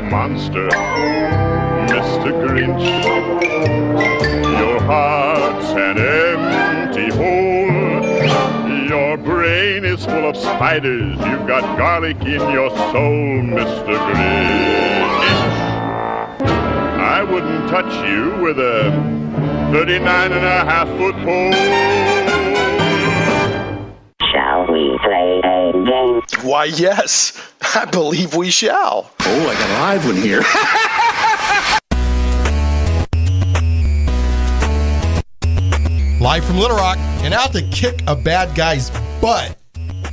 monster, Mr. Grinch. Your heart's an empty hole. Your brain is full of spiders. You've got garlic in your soul, Mr. Grinch. I wouldn't touch you with a 39.5-foot pole. Shall we play a game? Why, yes. I believe we shall. Oh, I got a live one here. Live from Little Rock and out to kick a bad guy's butt.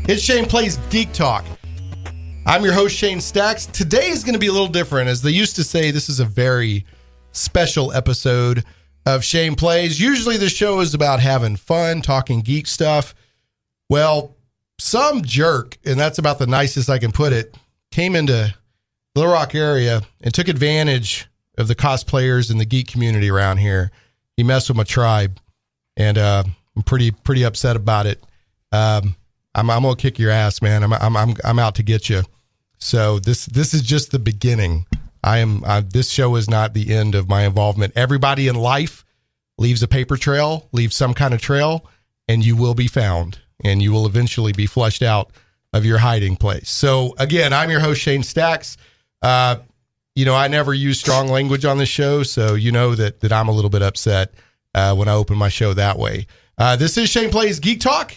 It's Shane Plays Geek Talk. I'm your host, Shane Stacks. Today is going to be a little different. As they used to say, this is a very special episode of Shane Plays. Usually the show is about having fun, talking geek stuff. Well, some jerk, and that's about the nicest I can put it, came into Little Rock area and took advantage of the cosplayers and the geek community around here. He messed with my tribe, and I'm pretty upset about it. I'm gonna kick your ass, man. I'm out to get you. So this is just the beginning. This show is not the end of my involvement. Everybody in life leaves a paper trail, leaves some kind of trail, and you will be found, and you will eventually be flushed out of your hiding place. So again, I'm your host, Shane Stacks. I never use strong language on this show, so you know that I'm a little bit upset when I open my show that way. This is Shane Plays Geek Talk,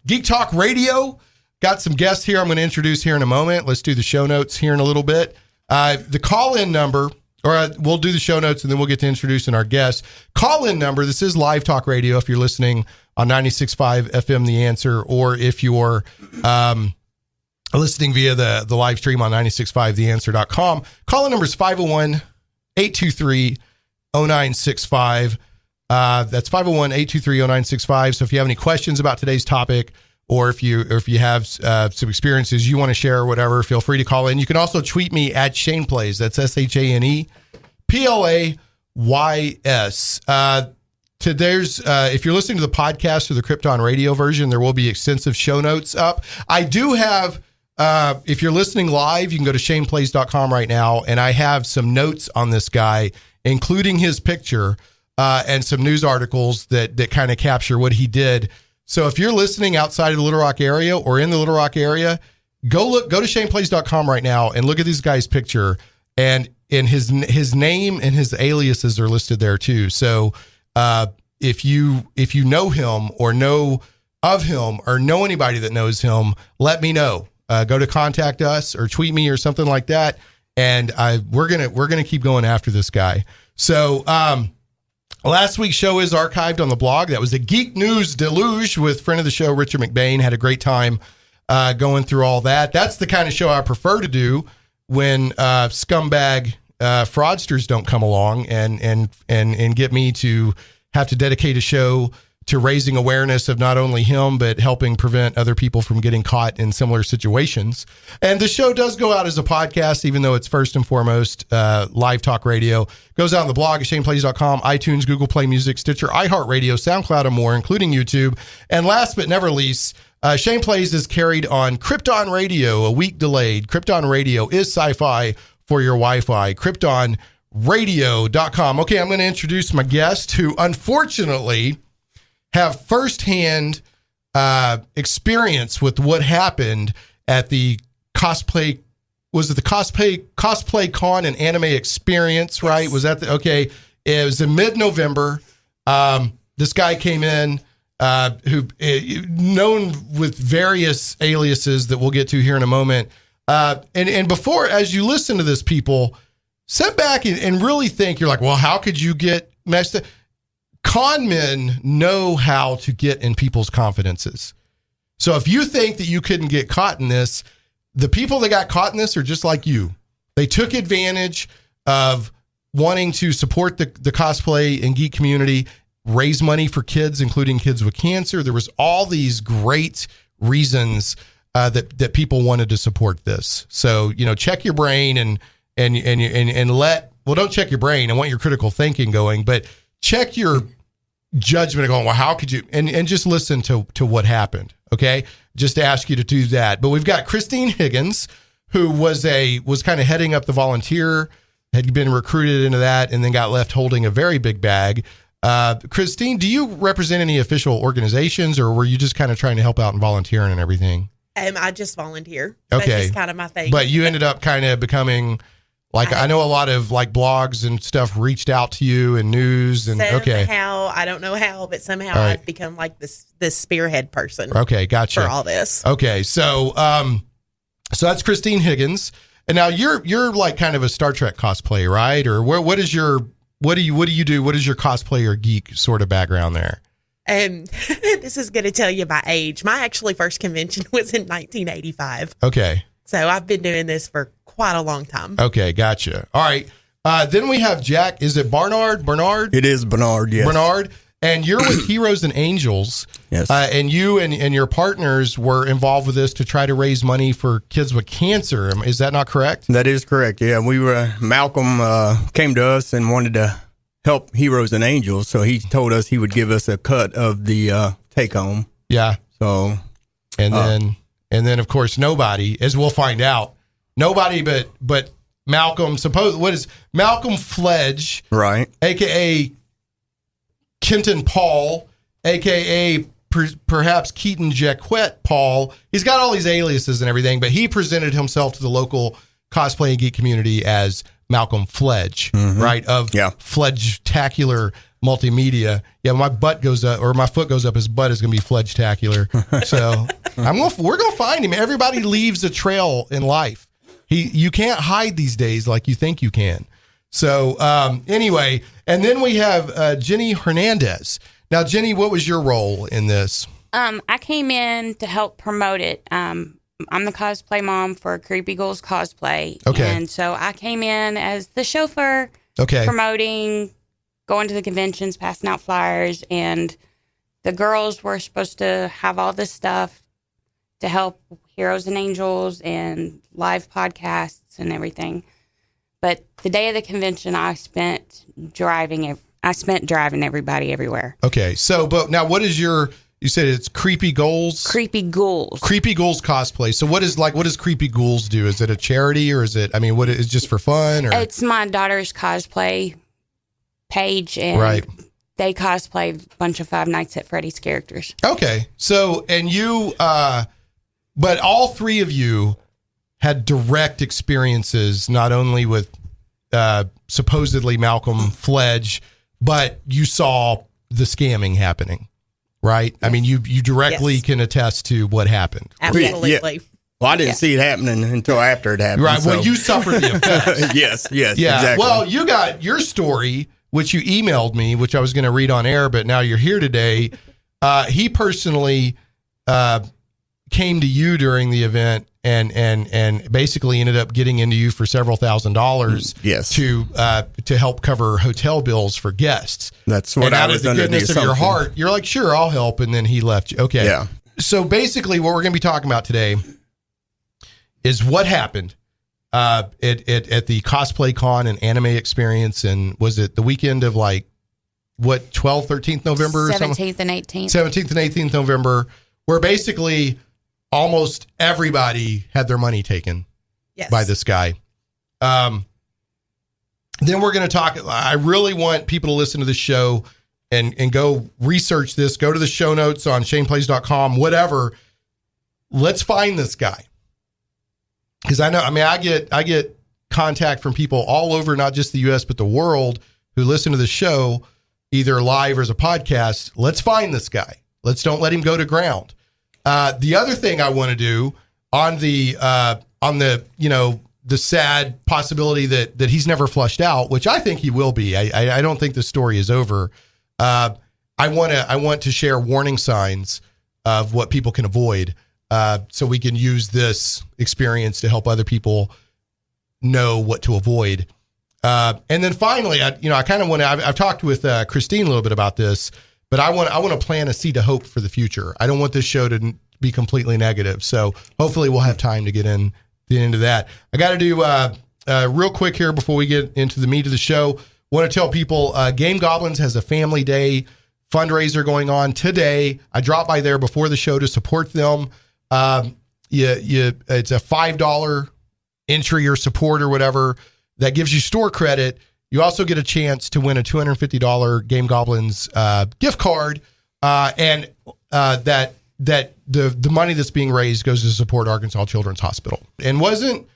Geek Talk Radio. Got some guests here I'm going to introduce here in a moment. Let's do the show notes here in a little bit. The call-in number, or we'll do the show notes and then we'll get to introducing our guests. Call-in number, this is Live Talk Radio if you're listening on 96.5 FM The Answer, or if you're listening via the live stream on 96.5theanswer.com. Call-in number is 501-823-0965. That's 501-823-0965. So if you have any questions about today's topic, or if you have some experiences you want to share or whatever, feel free to call in. You can also tweet me at Shane Plays. That's ShanePlays. If you're listening to the podcast or the Krypton radio version, there will be extensive show notes up. I do have, if you're listening live, you can go to ShanePlays.com right now, and I have some notes on this guy, including his picture, and some news articles that kind of capture what he did. So if you're listening outside of the Little Rock area or in the Little Rock area, go to ShanePlays.com right now and look at this guy's picture, and his name and his aliases are listed there too. So if you know him or know of him or know anybody that knows him, let me know. Go to contact us or tweet me or something like that, and we're gonna keep going after this guy. So last week's show is archived on the blog. That was the Geek News Deluge with friend of the show, Richard McBain. Had a great time going through all that. That's the kind of show I prefer to do when scumbag fraudsters don't come along and get me to have to dedicate a show to raising awareness of not only him, but helping prevent other people from getting caught in similar situations. And the show does go out as a podcast, even though it's first and foremost live talk radio. Goes out on the blog at ShanePlays.com, iTunes, Google Play Music, Stitcher, iHeartRadio, SoundCloud, and more, including YouTube. And last but never least, Shane Plays is carried on Krypton Radio, a week delayed. Krypton Radio is SciFi for your Wi-Fi. KryptonRadio.com. Okay, I'm going to introduce my guest, who unfortunately have firsthand experience with what happened at the cosplay. Was it the cosplay con and anime experience, right? Yes. Was that okay? It was in mid-November. This guy came in, who known with various aliases that we'll get to here in a moment. And before, as you listen to this, people, sit back and really think. You're like, well, how could you get messed up? Con men know how to get in people's confidences. So if you think that you couldn't get caught in this, the people that got caught in this are just like you. They took advantage of wanting to support the cosplay and geek community, raise money for kids, including kids with cancer. There was all these great reasons that people wanted to support this. So, check your brain and don't check your brain. I want your critical thinking going, but check your judgment and going, well, how could you, and just listen to what happened. Okay. Just to ask you to do that. But we've got Christine Higgins, who was kind of heading up the volunteer, had been recruited into that, and then got left holding a very big bag. Christine, do you represent any official organizations, or were you just kind of trying to help out and volunteering and everything? I just volunteer. Okay. That's just kind of my thing. But you ended up kind of becoming, like, I know a lot of like blogs and stuff reached out to you and news and somehow, I don't know how, but somehow I've become like this spearhead person. Okay, gotcha. For all this. Okay, so that's Christine Higgins, and now you're like kind of a Star Trek cosplay, right? Or what do you do? What is your cosplay or geek sort of background there? This is going to tell you my age. My actually first convention was in 1985. Okay. So I've been doing this for quite a long time. Okay, gotcha. All right. Then we have Jack. Is it Bernard? It is Bernard, yes. Bernard. And you're with Heroes and Angels. Yes. And you and your partners were involved with this to try to raise money for kids with cancer. Is that not correct? That is correct. Yeah, Malcolm came to us and wanted to help Heroes and Angels, so he told us he would give us a cut of the take home. Yeah. So, and then of course nobody, as we'll find out, nobody but Malcolm. What is Malcolm Fledge, right? AKA Kenton Paul, AKA perhaps Keaton Jacquet Paul. He's got all these aliases and everything, but he presented himself to the local cosplay and geek community as Malcolm Fledge, right? Of Fledgetacular Multimedia. Yeah, my butt goes up, or my foot goes up. His butt is going to be Fledgetacular. So we're going to find him. Everybody leaves a trail in life. You can't hide these days like you think you can. So anyway, and then we have Jenny Hernandez. Now, Jenny, what was your role in this? I came in to help promote it. I'm the cosplay mom for Creepy Ghouls Cosplay. Okay. And so I came in as the chauffeur, promoting, going to the conventions, passing out flyers, and the girls were supposed to have all this stuff to help Heroes and Angels and live podcasts and everything. But the day of the convention, I spent driving everybody everywhere. Okay. So, but now what is you said it's Creepy Ghouls? Creepy Ghouls. Creepy Ghouls Cosplay. So what does Creepy Ghouls do? Is it a charity, or is it, what is it just for fun? Or? It's my daughter's cosplay page, and they cosplay a bunch of Five Nights at Freddy's characters. Okay. So, and you, but all three of you had direct experiences, not only with supposedly Malcolm Fledge, but you saw the scamming happening, right? I mean, you directly can attest to what happened. Absolutely. Yeah. Well, I didn't see it happening until after it happened. Right. Well, you suffered the effects. Yes. Yeah. Exactly. Well, you got your story, which you emailed me, which I was going to read on air, but now you're here today. He personally came to you during the event and basically ended up getting into you for several $1,000s. Yes. To help cover hotel bills for guests. That's what I was under the assumption. Out of the goodness of your heart, you're like, sure, I'll help, and then he left you. Okay. Yeah. So basically, what we're going to be talking about today is what happened at the Cosplay Con and Anime Experience, and was it the weekend of 12th, 13th November? 17th and 18th. 17th and 18th November, where basically almost everybody had their money taken by this guy. Then we're going to talk. I really want people to listen to this show and go research this. Go to the show notes on shaneplays.com, whatever. Let's find this guy. Because I get contact from people all over, not just the U.S., but the world, who listen to the show, either live or as a podcast. Let's find this guy. Don't let him go to ground. The other thing I want to do on the sad possibility that he's never flushed out, which I think he will be. I don't think the story is over. I want to share warning signs of what people can avoid, so we can use this experience to help other people know what to avoid. And then finally, I kind of want to. I've talked with Christine a little bit about this, but I want to plant a seed of hope for the future. I don't want this show to be completely negative. So hopefully we'll have time to get into that. I got to do real quick here before we get into the meat of the show. Want to tell people Game Goblins has a Family Day fundraiser going on today. I dropped by there before the show to support them. It's a $5 entry or support or whatever, that gives you store credit. You also get a chance to win a $250 Game Goblins gift card, and that the money that's being raised goes to support Arkansas Children's Hospital. And wasn't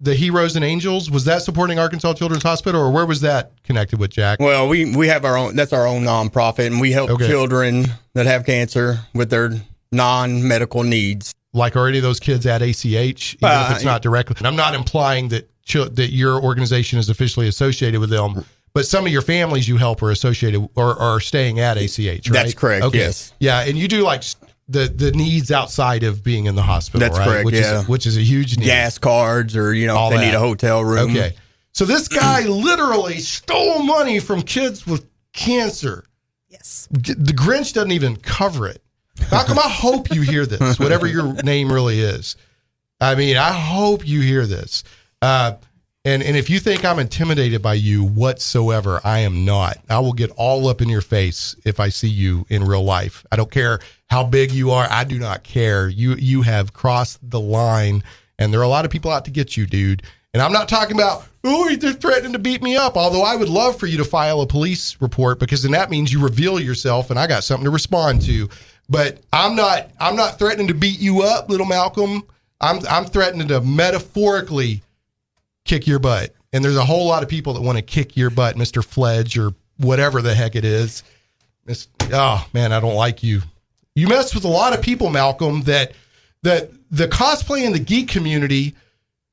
the Heroes and Angels, was that supporting Arkansas Children's Hospital, or where was that connected with, Jack? Well, we have our own. That's our own nonprofit, and we help children that have cancer with their non-medical needs. Like, are any of those kids at ACH, even if it's not directly? And I'm not implying that your organization is officially associated with them, but some of your families you help are associated or are staying at ACH, right? That's correct, yes. Yeah, and you do like the needs outside of being in the hospital, That's right? correct, Which is a huge need. Gas cards, or, if they need a hotel room. Okay. So this guy literally stole money from kids with cancer. Yes. The Grinch doesn't even cover it. Malcolm, I hope you hear this, whatever your name really is. I mean, I hope you hear this. And if you think I'm intimidated by you whatsoever, I am not. I will get all up in your face if I see you in real life. I don't care how big you are. I do not care. You have crossed the line, and there are a lot of people out to get you, dude. And I'm not talking about, they're threatening to beat me up. Although I would love for you to file a police report, because then that means you reveal yourself and I got something to respond to. But I'm not threatening to beat you up, little Malcolm. I'm threatening to metaphorically kick your butt. And there's a whole lot of people that want to kick your butt, Mr. Fledge, or whatever the heck it is. Oh man, I don't like you. You mess with a lot of people, Malcolm, that the cosplay and the geek community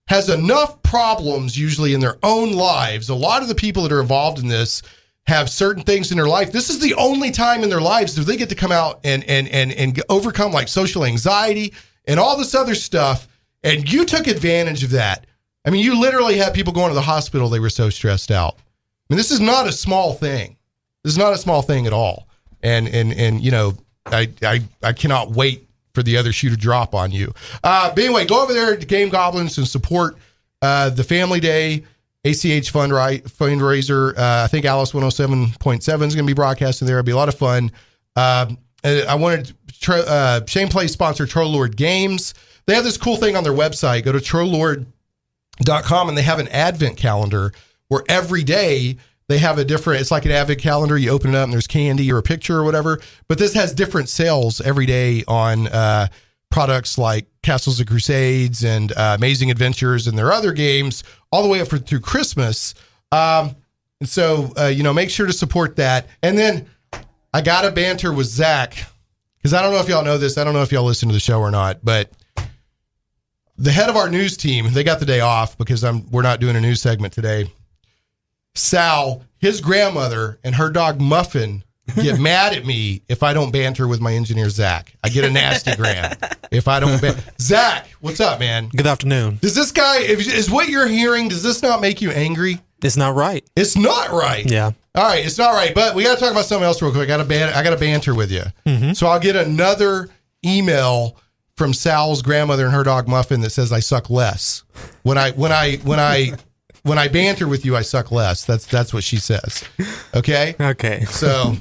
has enough problems usually in their own lives. A lot of the people that are involved in this have certain things in their life. This is the only time in their lives that they get to come out and overcome like social anxiety and all this other stuff. And you took advantage of that. I mean, you literally had people going to the hospital. They were so stressed out. I mean, this is not a small thing. This is not a small thing at all. And I cannot wait for the other shoe to drop on you. But anyway, go over there to Game Goblins and support the Family Day ACH fundraiser. I think Alice 107.7 is going to be broadcasting there. It'll be a lot of fun. I wanted Shane Play sponsor Trollord Games. They have this cool thing on their website. Go to Trollord.com, and they have an advent calendar where every day they have a different, it's like an advent calendar. You open it up and there's candy or a picture or whatever. But this has different sales every day on products like Castles of Crusades and Amazing Adventures and their other games all the way up through Christmas. And so, make sure to support that. And then I got to banter with Zach, because I don't know if y'all know this. I don't know if y'all listen to the show or not, but the head of our news team, they got the day off because we're not doing a news segment today. Sal, his grandmother, and her dog Muffin get mad at me if I don't banter with my engineer, Zach. I get a nasty gram if I don't Zach, what's up, man? Good afternoon. Does this guy, is what you're hearing, does this not make you angry? It's not right. It's not right. Yeah. All right, it's not right. But we got to talk about something else real quick. I got to banter with you. Mm-hmm. So I'll get another email from Sal's grandmother and her dog Muffin that says I suck less. When I banter with you, I suck less. That's what she says. Okay? Okay. So,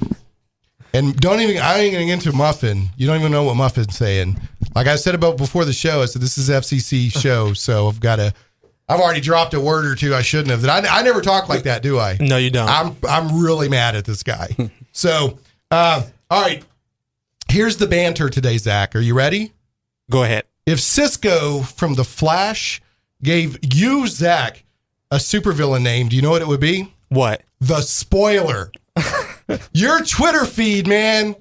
and I ain't going to get into Muffin. You don't even know what Muffin's saying. Like I said about before the show, I said this is FCC show, so I've already dropped a word or two I shouldn't have. I never talk like that, do I? No, you don't. I'm really mad at this guy. So, all right. Here's the banter today, Zach. Are you ready? Go ahead. If Cisco from The Flash gave you, Zach, a supervillain name, do you know what it would be? What? The Spoiler. Your Twitter feed, man.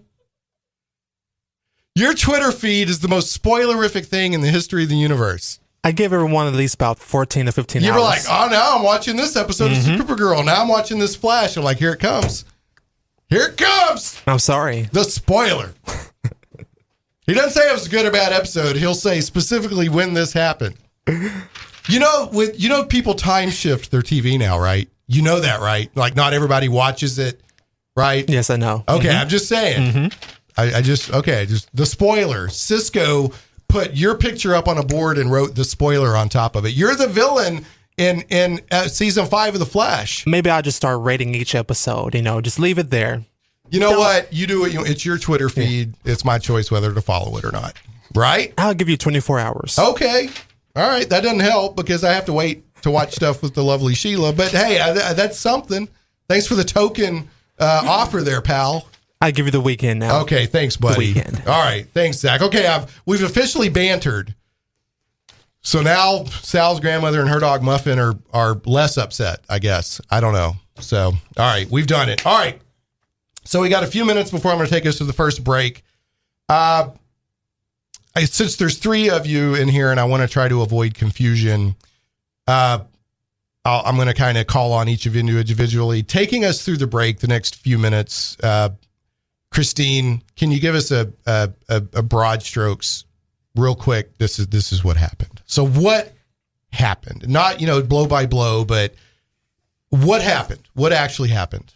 Your Twitter feed is the most spoilerific thing in the history of the universe. I give everyone at least about 14 to 15 hours. You were like, oh, now I'm watching this episode of Supergirl. Now I'm watching this Flash. I'm like, here it comes. Here it comes. I'm sorry. The spoiler. He doesn't say it was a good or bad episode. He'll say specifically when this happened. People time shift their TV now, right? You know that, right? Like not everybody watches it, right? Yes, I know. Okay, I'm just saying. Just the spoiler. Cisco put your picture up on a board and wrote the spoiler on top of it. You're the villain in season 5 of The Flash. Maybe I'll just start rating each episode, just leave it there. You know what? You do it. It's your Twitter feed. It's my choice whether to follow it or not. Right? I'll give you 24 hours. Okay. All right. That doesn't help because I have to wait to watch stuff with the lovely Sheila. But hey, that's something. Thanks for the token offer there, pal. I give you the weekend now. Okay. Thanks, buddy. The weekend. All right. Thanks, Zach. Okay. We've officially bantered. So now Sal's grandmother and her dog Muffin are less upset, I guess. I don't know. So, all right. We've done it. All right. So we got a few minutes before I'm going to take us to the first break. Since there's three of you in here and I want to try to avoid confusion, I'm going to kind of call on each of you individually. Taking us through the break, the next few minutes, Christine, can you give us a broad strokes real quick? This is what happened. So what happened? Not, blow by blow, but what happened? What actually happened?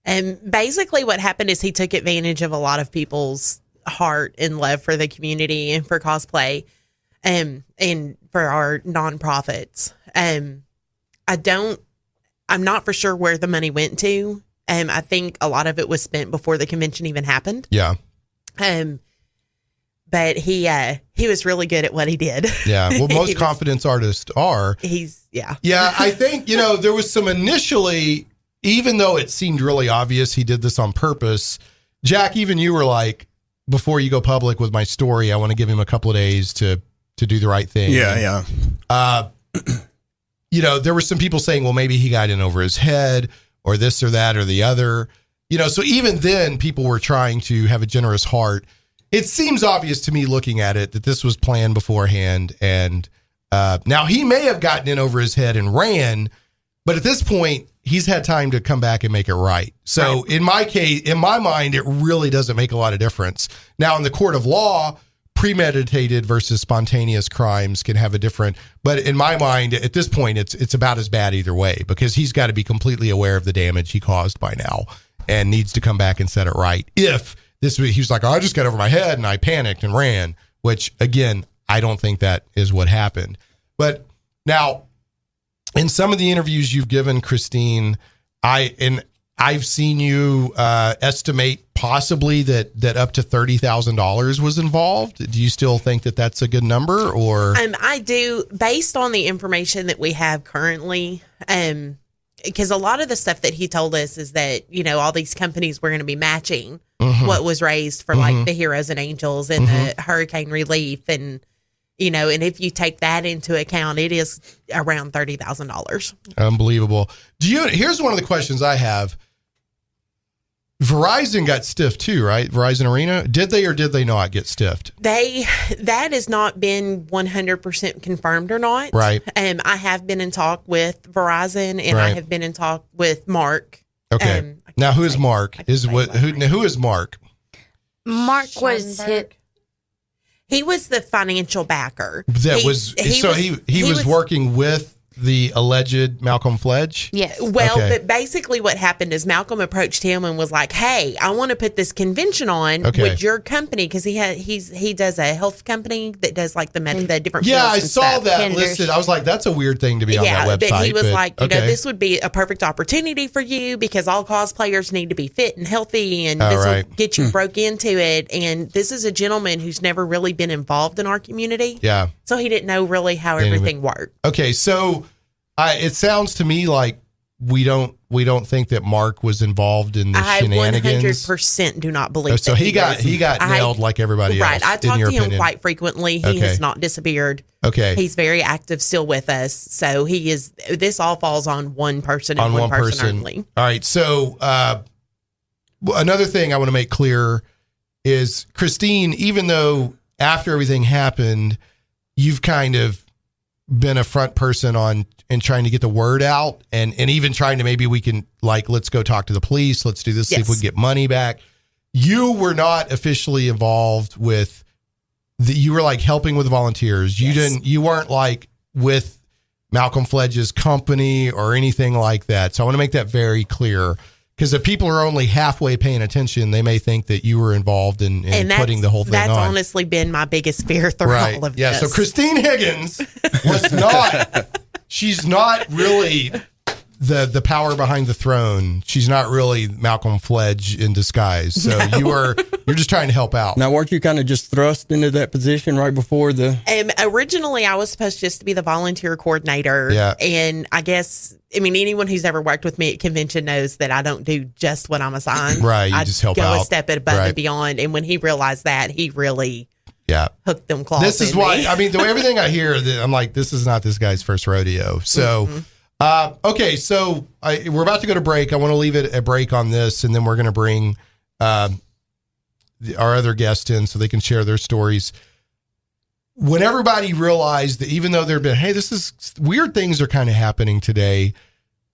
And basically what happened is he took advantage of a lot of people's heart and love for the community and for cosplay and for our nonprofits. I'm not for sure where the money went to. I think a lot of it was spent before the convention even happened. Yeah. But he was really good at what he did. Yeah. Well, most confidence artists are. Yeah. Yeah. I think, there was some initially, even though it seemed really obvious he did this on purpose, Jack, even you were like, before you go public with my story, I want to give him a couple of days to do the right thing. Yeah. There were some people saying, well, maybe he got in over his head or this or that or the other, so even then people were trying to have a generous heart. It seems obvious to me looking at it that this was planned beforehand. And now he may have gotten in over his head and ran, but at this point he's had time to come back and make it right. So in my case, in my mind, it really doesn't make a lot of difference. Now in the court of law, premeditated versus spontaneous crimes can have a different, but in my mind at this point, it's about as bad either way because he's got to be completely aware of the damage he caused by now and needs to come back and set it right. If he was like, I just got over my head and I panicked and ran, which again, I don't think that is what happened. But now in some of the interviews you've given, Christine, I've seen you estimate possibly that up to $30,000 was involved. Do you still think that that's a good number or? I do, based on the information that we have currently, because a lot of the stuff that he told us is that, all these companies were going to be matching what was raised for like the Heroes and Angels and the hurricane relief. And, and if you take that into account, it is around $30,000. Unbelievable. Here's one of the questions I have. Verizon got stiffed too, right? Verizon Arena. Did they or did they not get stiffed? That has not been 100% confirmed or not. Right. I have been in talk with Verizon and I have been in talk with Mark. Okay. Now who is Mark? Who is Mark? Mark was hit. He was the financial backer. He was working with the alleged Malcolm Fledge? Yes. Well, but basically what happened is Malcolm approached him and was like, hey, I want to put this convention on with your company because he does a health company that does like the different Yeah, pills I and saw stuff. that listed. I was like, that's a weird thing to be on that website. But he was like, this would be a perfect opportunity for you because all cosplayers need to be fit and healthy and this will get you broke into it. And this is a gentleman who's never really been involved in our community. Yeah. So he didn't know really how everything worked. Okay, so it sounds to me like we don't think that Mark was involved in the shenanigans. I 100% do not believe so. He got nailed like everybody else. Right. I talk to him quite frequently. He has not disappeared. Okay. He's very active still with us. So he is. This all falls on one person and one person only. All right. So another thing I want to make clear is, Christine, even though after everything happened, you've kind of been a front person on and trying to get the word out and even trying to maybe we can let's go talk to the police. Let's do this. See if we can get money back. You were not officially involved with you were like helping with volunteers. You weren't like with Malcolm Fledge's company or anything like that. So I want to make that very clear because if people are only halfway paying attention, they may think that you were involved in putting the whole thing on. That's honestly been my biggest fear through all of this. So Christine Higgins was not, she's not really the power behind the throne. She's not really Malcolm Fledge in disguise. So you're just trying to help out. Now, weren't you kind of just thrust into that position right before the? Originally, I was supposed just to be the volunteer coordinator. Yeah. And I guess, anyone who's ever worked with me at convention knows that I don't do just what I'm assigned. Right. You just help out. out. Go a step above and beyond. And when he realized that, he really hooked them claws. This is why, everything I hear, I'm like, this is not this guy's first rodeo. So, okay. So we're about to go to break. I want to leave it a break on this, and then we're going to bring our other guest in so they can share their stories. When everybody realized that, even though there'd been, hey, this is weird things are kind of happening today.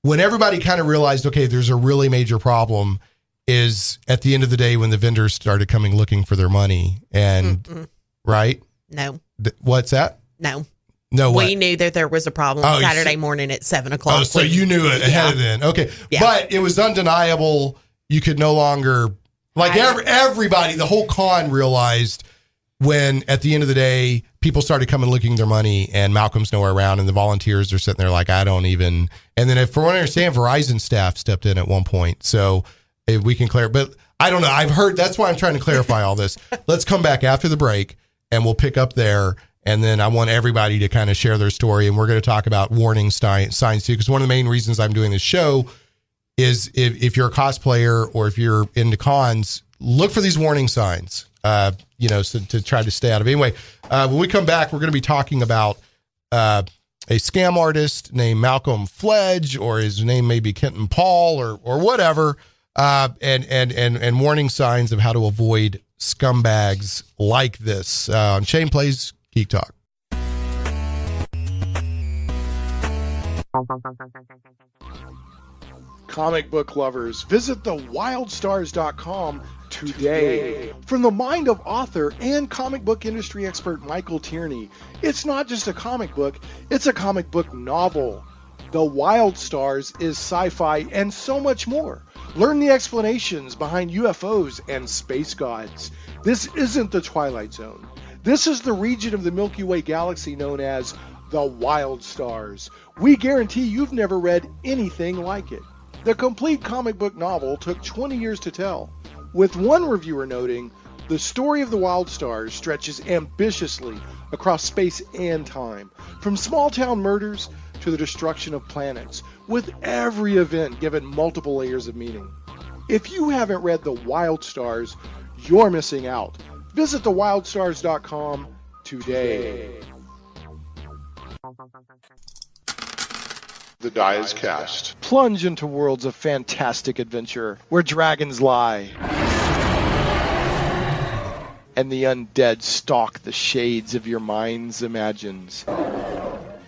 When everybody kind of realized, okay, there's a really major problem, is at the end of the day when the vendors started coming looking for their money. And right? No. What's that? No. No, what? We knew that there was a problem Saturday morning at 7:00. Oh, so you knew it ahead of then. Okay. Yeah. But it was undeniable. You could no longer, everybody, the whole con realized when at the end of the day, people started coming looking their money and Malcolm's nowhere around and the volunteers are sitting there like, I don't even. And then for what I understand, Verizon staff stepped in at one point. So if we can clarify, but I don't know. I've heard, that's why I'm trying to clarify all this. Let's come back after the break and we'll pick up there. And then I want everybody to kind of share their story. And we're going to talk about warning signs too, because one of the main reasons I'm doing this show is if you're a cosplayer or if you're into cons, look for these warning signs, so to try to stay out of it. Anyway, when we come back, we're going to be talking about a scam artist named Malcolm Fledge, or his name may be Kenton Paul or whatever, and warning signs of how to avoid scumbags like this. Shane Plays Geek Talk. Comic book lovers, visit thewildstars.com today. From the mind of author and comic book industry expert Michael Tierney, it's not just a comic book, it's a comic book novel. The Wild Stars is sci-fi and so much more. Learn the explanations behind UFOs and space gods. This isn't the Twilight Zone. This is the region of the Milky Way galaxy known as the Wild Stars. We guarantee you've never read anything like it. The complete comic book novel took 20 years to tell, with one reviewer noting, the story of the Wild Stars stretches ambitiously across space and time, from small-town murders to the destruction of planets, with every event given multiple layers of meaning. If you haven't read The Wild Stars, you're missing out. Visit thewildstars.com today. The die is cast. Plunge into worlds of fantastic adventure where dragons lie and the undead stalk the shades of your mind's imagines.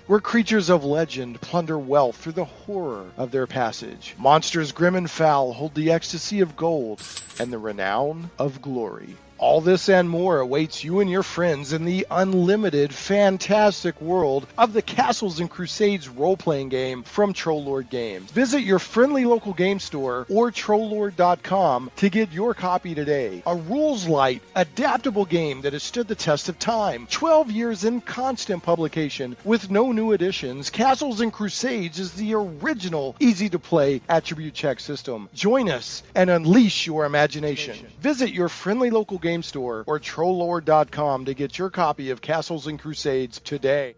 Where creatures of legend plunder wealth through the horror of their passage. Monsters grim and foul hold the ecstasy of gold and the renown of glory. All this and more awaits you and your friends in the unlimited, fantastic world of the Castles and Crusades role-playing game from Troll Lord Games. Visit your friendly local game store or trolllord.com to get your copy today. A rules-light, adaptable game that has stood the test of time. 12 years in constant publication with no new additions. Castles and Crusades is the original, easy-to-play attribute check system. Join us and unleash your imagination. Visit your friendly local game store or trolllord.com to get your copy of Castles and Crusades today.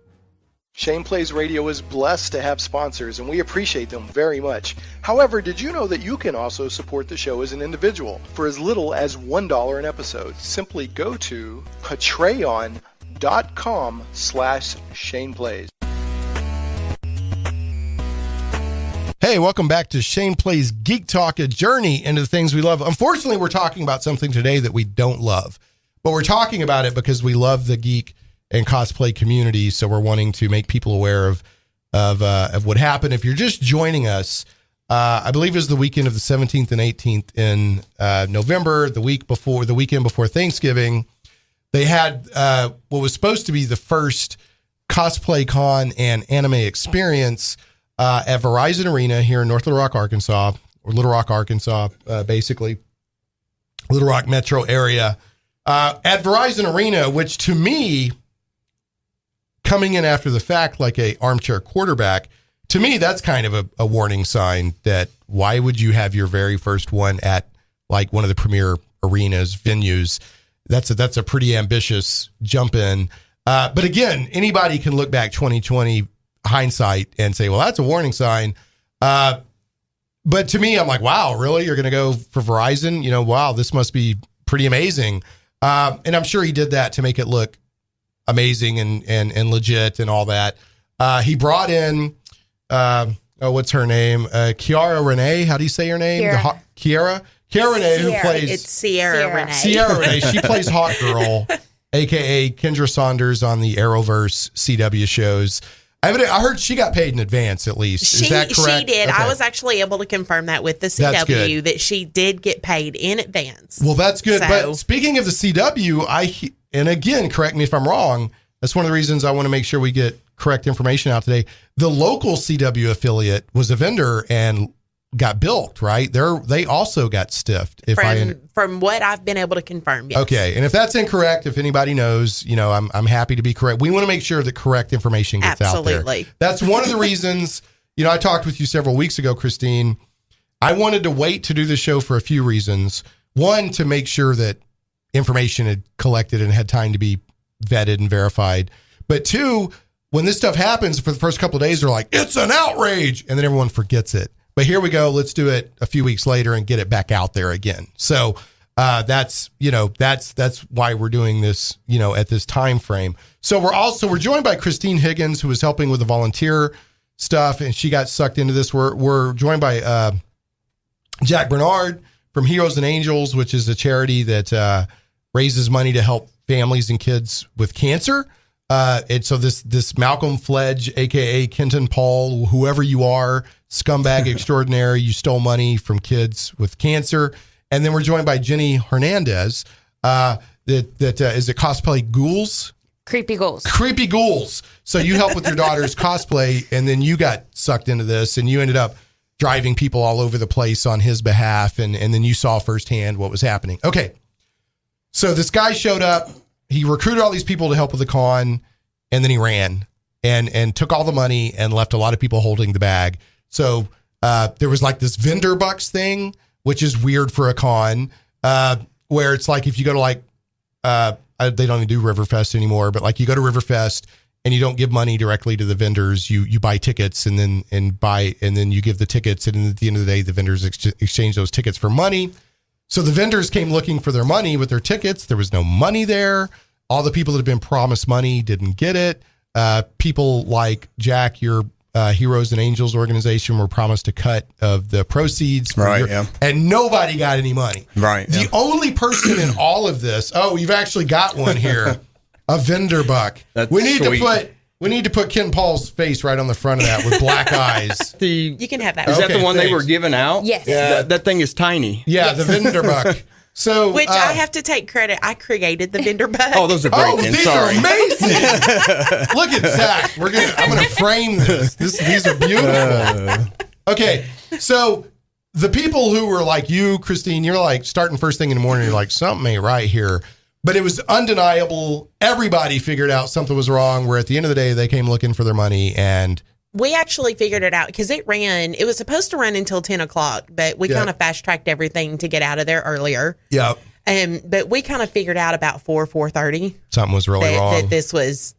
Shane Plays Radio is blessed to have sponsors, and we appreciate them very much. However, did you know that you can also support the show as an individual for as little as $1 an episode? Simply go to patreon.com/Shane Plays. Hey, welcome back to Shane Plays Geek Talk, a journey into the things we love. Unfortunately, we're talking about something today that we don't love, but we're talking about it because we love the geek and cosplay community. So we're wanting to make people aware of what happened. If you're just joining us, I believe it was the weekend of the 17th and 18th in November, the weekend before Thanksgiving. They had what was supposed to be the first cosplay con and anime experience at Verizon Arena here in North Little Rock, Arkansas, or Little Rock, Arkansas, basically, Little Rock metro area. At Verizon Arena, which to me, coming in after the fact like a armchair quarterback, to me, that's kind of a warning sign that why would you have your very first one at like one of the premier arenas, venues? That's a pretty ambitious jump in. But again, anybody can look back 2020 hindsight and say, well, that's a warning sign. But to me, I'm like, wow, really? You're going to go for Verizon? Wow, this must be pretty amazing. And I'm sure he did that to make it look amazing and legit and all that. He brought in, what's her name? Kiara Renee. How do you say her name? Kiara Renee, who plays... It's Sierra Renee. Sierra Renee. She plays Hot Girl, a.k.a. Kendra Saunders on the Arrowverse CW shows. I heard she got paid in advance, at least. Is that correct? She did. Okay. I was actually able to confirm that with the CW that she did get paid in advance. Well, that's good. So, but speaking of the CW, and again, correct me if I'm wrong, that's one of the reasons I want to make sure we get correct information out today. The local CW affiliate was a vendor and got bilked, right? They also got stiffed. From what I've been able to confirm, yes. Okay, and if that's incorrect, if anybody knows, I'm happy to be correct. We want to make sure that correct information gets out there. Absolutely. That's one of the reasons, I talked with you several weeks ago, Christine. I wanted to wait to do the show for a few reasons. One, to make sure that information had collected and had time to be vetted and verified. But two, when this stuff happens, for the first couple of days, they're like, it's an outrage, and then everyone forgets it. But here we go. Let's do it a few weeks later and get it back out there again. So that's why we're doing this, at this time frame. So we're joined by Christine Higgins, who is helping with the volunteer stuff, and she got sucked into this. We're joined by Jack Bernard from Heroes and Angels, which is a charity that raises money to help families and kids with cancer. And so this Malcolm Fledge, aka Kenton Paul, whoever you are, scumbag extraordinary, you stole money from kids with cancer. And then we're joined by Jenny Hernandez, that is it Cosplay Ghouls? Creepy Ghouls. Creepy Ghouls. So you help with your daughter's cosplay, and then you got sucked into this, and you ended up driving people all over the place on his behalf, and then you saw firsthand what was happening. Okay, so this guy showed up. He recruited all these people to help with the con, and then he ran and took all the money and left a lot of people holding the bag. So there was like this vendor bucks thing, which is weird for a con, where it's like if you go to like, they don't even do Riverfest anymore, but like you go to Riverfest and you don't give money directly to the vendors, you buy tickets and then you give the tickets, and at the end of the day, the vendors exchange those tickets for money. So the vendors came looking for their money with their tickets. There was no money there. All the people that had been promised money didn't get it. People like Jack, your Heroes and Angels organization, were promised a cut of the proceeds. And nobody got any money. Right. The only person in all of this, you've actually got one here, a vendor buck. We need to put Ken Paul's face right on the front of that with black eyes. You can have that. Is that the one they were giving out? Yes. Yeah. That thing is tiny. Yeah, the vendor buck. So, which I have to take credit. I created the vendor buck. Oh, those are great. These are amazing. Look at Zach. I'm going to frame this. These are beautiful. Okay, so the people who were like you, Christine, you're like starting first thing in the morning. You're like, something ain't right here. But it was undeniable. Everybody figured out something was wrong, where at the end of the day, they came looking for their money. And we actually figured it out because it was supposed to run until 10 o'clock, but we kind of fast tracked everything to get out of there earlier. Yeah. But we kind of figured out about 4:30. Something was really wrong. That this was.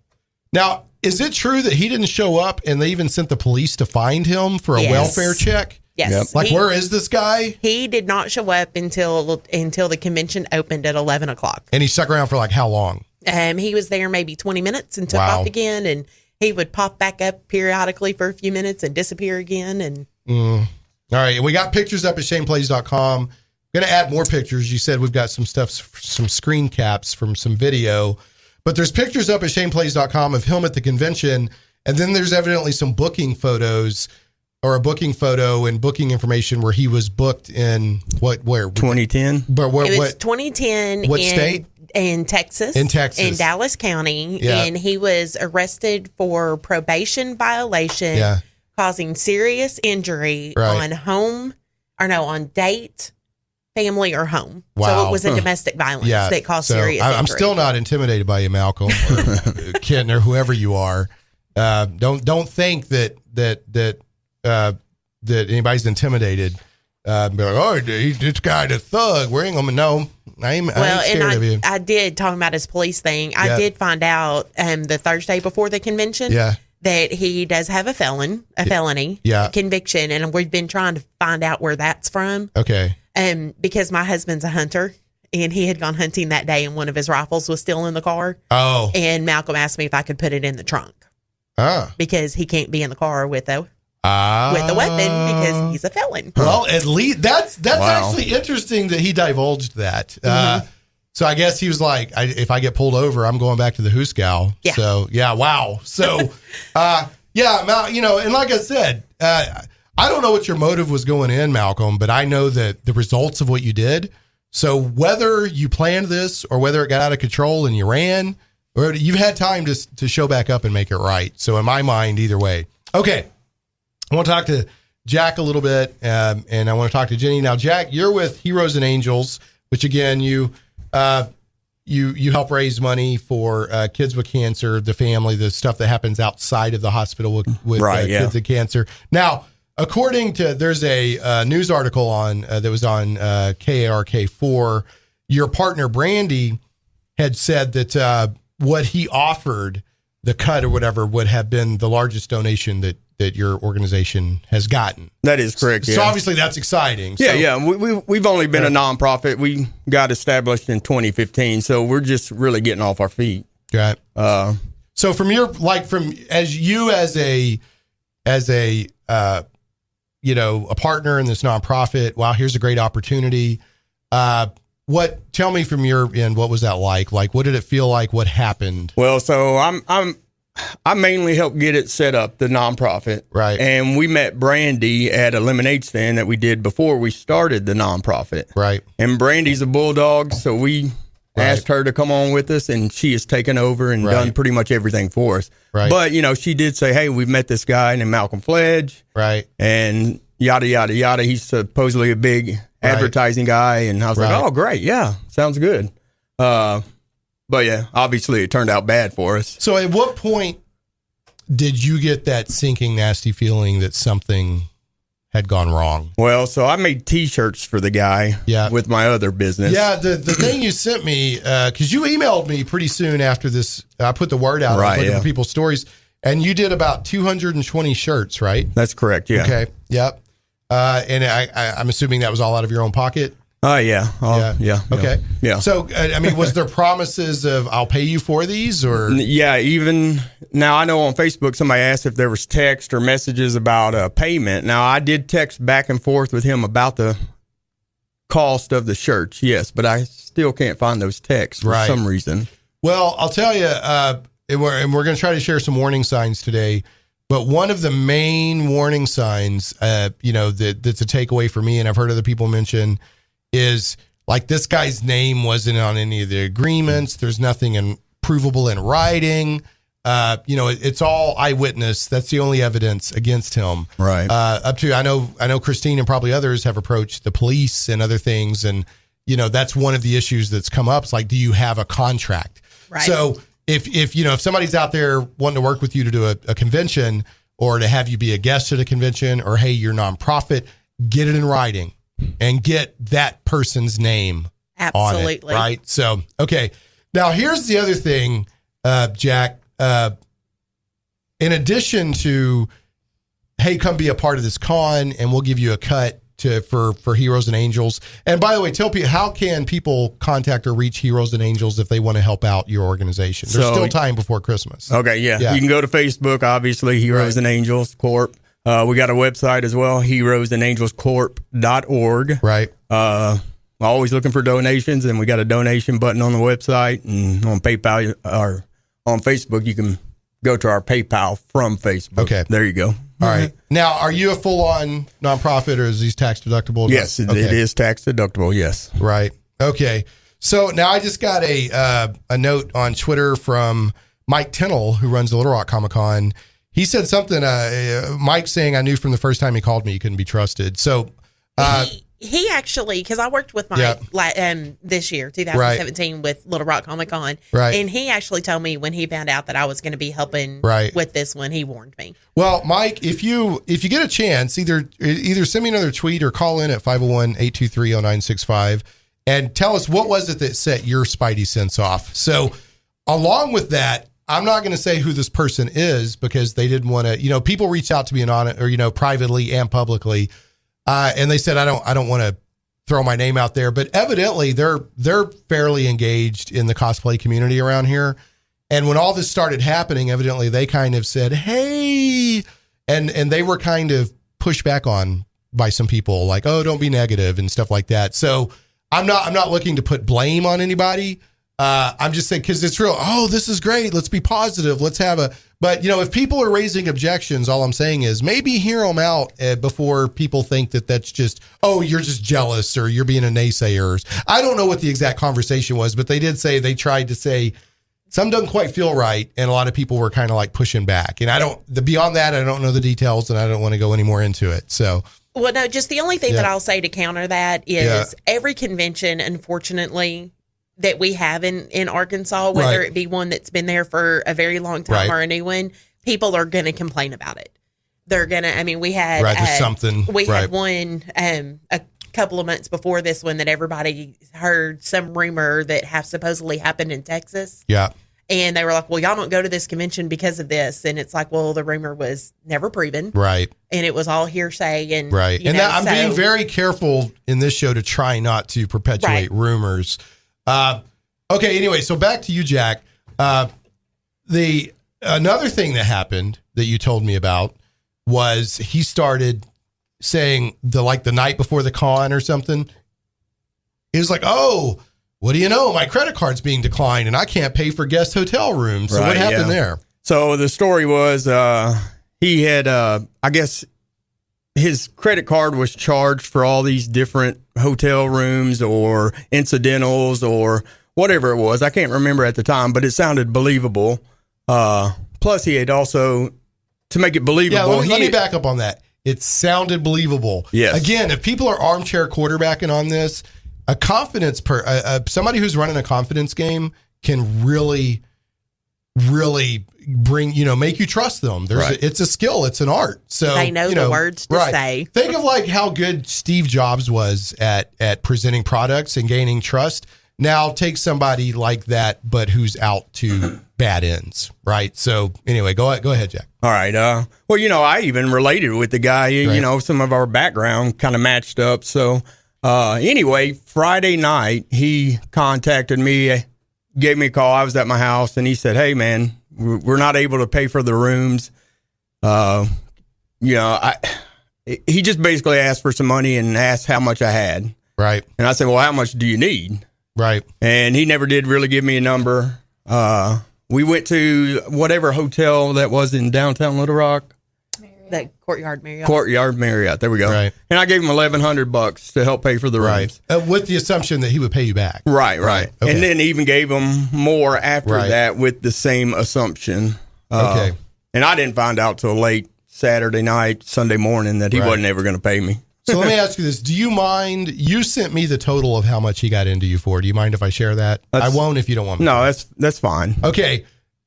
Now, is it true that he didn't show up and they even sent the police to find him for a welfare check? Yes. Yep. Like, where is this guy? He did not show up until the convention opened at 11 o'clock. And he stuck around for like how long? He was there maybe 20 minutes and took off again. And he would pop back up periodically for a few minutes and disappear again. And all right. We got pictures up at shaneplays.com. Going to add more pictures. You said we've got some stuff, some screen caps from some video. But there's pictures up at shaneplays.com of him at the convention. And then there's evidently some booking photos, or a booking photo and booking information where he was booked in where 2010. But it was 2010. What state? In Texas. In Texas. In Dallas County. Yeah. And he was arrested for probation violation, causing serious injury on date, family, or home. Wow. So it was a domestic violence that caused serious injury. I'm still not intimidated by you, Malcolm, or Keaton, or whoever you are. Don't think that anybody's intimidated. Be like, oh, this guy a thug. We ain't gonna know. I ain't scared of you. I did, talking about his police thing. I did find out the Thursday before the convention that he does have a felony conviction, and we've been trying to find out where that's from. Okay. Because my husband's a hunter, and he had gone hunting that day, and one of his rifles was still in the car. Oh. And Malcolm asked me if I could put it in the trunk. Because he can't be in the car with a weapon because he's a felon. Well, at least that's actually interesting that he divulged that. So I guess he was like, if I get pulled over, I'm going back to the Hooskow. Yeah. So wow. So and like I said, I don't know what your motive was going in, Malcolm, but I know that the results of what you did. So whether you planned this or whether it got out of control and you ran, or you've had time to show back up and make it right. So in my mind, either way. Okay. I want to talk to Jack a little bit, and I want to talk to Jenny. Now, Jack, you're with Heroes and Angels, which again, you help raise money for kids with cancer, the family, the stuff that happens outside of the hospital with kids with cancer. Now, according to, there's a news article that was on KARK4. Your partner Brandy had said that what he offered, the cut or whatever, would have been the largest donation that your organization has gotten. That is correct. So obviously that's exciting. We've only been a nonprofit. We got established in 2015, so we're just really getting off our feet. Right. So from your as a a partner in this nonprofit, wow, here's a great opportunity. Tell me from your end, what was that like? Like, what did it feel like? What happened? Well, so I mainly helped get it set up, the nonprofit. Right. And we met Brandy at a lemonade stand that we did before we started the nonprofit. Right. And Brandy's a bulldog, so we asked her to come on with us, and she has taken over and done pretty much everything for us. Right. But, she did say, hey, we've met this guy named Malcolm Fledge. Right. And yada, yada, yada. He's supposedly a big advertising guy. And I was like, oh, great. Yeah, sounds good. But yeah, obviously it turned out bad for us. So at what point did you get that sinking, nasty feeling that something had gone wrong? Well, so I made T-shirts for the guy with my other business. Yeah, the thing you sent me, because you emailed me pretty soon after this, I put the word out. I was looking for people's stories, and you did about 220 shirts, right? That's correct, yeah. Okay, yep. And I'm assuming that was all out of your own pocket? Yeah. Okay. Yeah. So, was there promises of I'll pay you for these, or? Yeah. Even now, I know on Facebook somebody asked if there was text or messages about payment. Now, I did text back and forth with him about the cost of the shirts. Yes, but I still can't find those texts for some reason. Well, I'll tell you, and we're going to try to share some warning signs today. But one of the main warning signs, that's a takeaway for me, and I've heard other people mention, is like this guy's name wasn't on any of the agreements. There's nothing provable in writing. It's all eyewitness. That's the only evidence against him. Right. Up to, I know Christine and probably others have approached the police and other things. And, that's one of the issues that's come up. It's like, do you have a contract? Right. So if somebody's out there wanting to work with you to do a convention, or to have you be a guest at a convention, or, hey, you're nonprofit, get it in writing. And get that person's name on it, right? So, okay. Now, here's the other thing, Jack. In addition to, hey, come be a part of this con, and we'll give you a cut for Heroes and Angels. And by the way, tell people, how can people contact or reach Heroes and Angels if they want to help out your organization? There's still time before Christmas. Okay, yeah. You can go to Facebook, obviously, Heroes and Angels Corp. We got a website as well, heroesandangelscorp.org. Right. Always looking for donations, and we got a donation button on the website, and on PayPal or on Facebook, you can go to our PayPal from Facebook. Okay. There you go. All right. Now, are you a full-on nonprofit, or is these tax deductible? Yes, it is tax deductible. Yes. Right. Okay. So now I just got a note on Twitter from Mike Tennell, who runs the Little Rock Comic Con. He said something, Mike saying, I knew from the first time he called me he couldn't be trusted. So he actually, because I worked with Mike this year, 2017, with Little Rock Comic Con, and he actually told me when he found out that I was going to be helping with this one, he warned me. Well, Mike, if you get a chance, either send me another tweet or call in at 501-823-0965 and tell us what was it that set your spidey sense off. So along with that, I'm not going to say who this person is because they didn't want to, people reached out to me privately and publicly. And they said, I don't want to throw my name out there, but evidently they're fairly engaged in the cosplay community around here. And when all this started happening, evidently they kind of said, hey, and they were kind of pushed back on by some people like, oh, don't be negative and stuff like that. So I'm not looking to put blame on anybody. I'm just saying, cause it's real. Oh, this is great. Let's be positive. Let's have but if people are raising objections, all I'm saying is maybe hear them out before people think that that's just, oh, you're just jealous or you're being a naysayer. I don't know what the exact conversation was, but they did say, they tried to say some doesn't quite feel right. And a lot of people were kind of like pushing back. And beyond that, I don't know the details and I don't want to go any more into it. So. Well, no, just the only thing that I'll say to counter that is every convention, unfortunately, that we have in Arkansas, whether it be one that's been there for a very long time or a new one, people are going to complain about it. They're going to, we had, had one, a couple of months before this one that everybody heard some rumor that supposedly happened in Texas. Yeah. And they were like, well, y'all don't go to this convention because of this. And it's like, well, the rumor was never proven. Right. And it was all hearsay. And I'm being very careful in this show to try not to perpetuate rumors. Okay. Anyway, so back to you, Jack. Another thing that happened that you told me about was he started saying the night before the con or something. He was like, oh, what do you know? My credit card's being declined and I can't pay for guest hotel rooms. So what happened there? So the story was, he had, I guess his credit card was charged for all these different hotel rooms or incidentals or whatever it was. I can't remember at the time, but it sounded believable. Plus he had also, to make it believable. Yeah, let me back up on that. It sounded believable. Yes. Again, if people are armchair quarterbacking on this, a confidence somebody who's running a confidence game can really, really bring, make you trust them. It's a skill. It's an art. So they know the words to say. Think of like how good Steve Jobs was at presenting products and gaining trust. Now take somebody like that, but who's out to bad ends. Right. So anyway, go ahead, Jack. All right. Well, I even related with the guy, some of our background kind of matched up. So, anyway, Friday night, he contacted me, gave me a call. I was at my house and he said, hey man, we're not able to pay for the rooms. He just basically asked for some money and asked how much I had. Right. And I said, well, how much do you need? Right. And he never did really give me a number. We went to whatever hotel that was in downtown Little Rock. The Courtyard Marriott. Courtyard Marriott. There we go. Right. And I gave him $1,100 to help pay for the rooms. With the assumption that he would pay you back. Right. Okay. And then even gave him more after that with the same assumption. Okay. And I didn't find out till late Saturday night, Sunday morning that he wasn't ever going to pay me. So let me ask you this. Do you mind, you sent me the total of how much he got into you for. Do you mind if I share that? I won't if you don't want me. No, that's fine. Okay.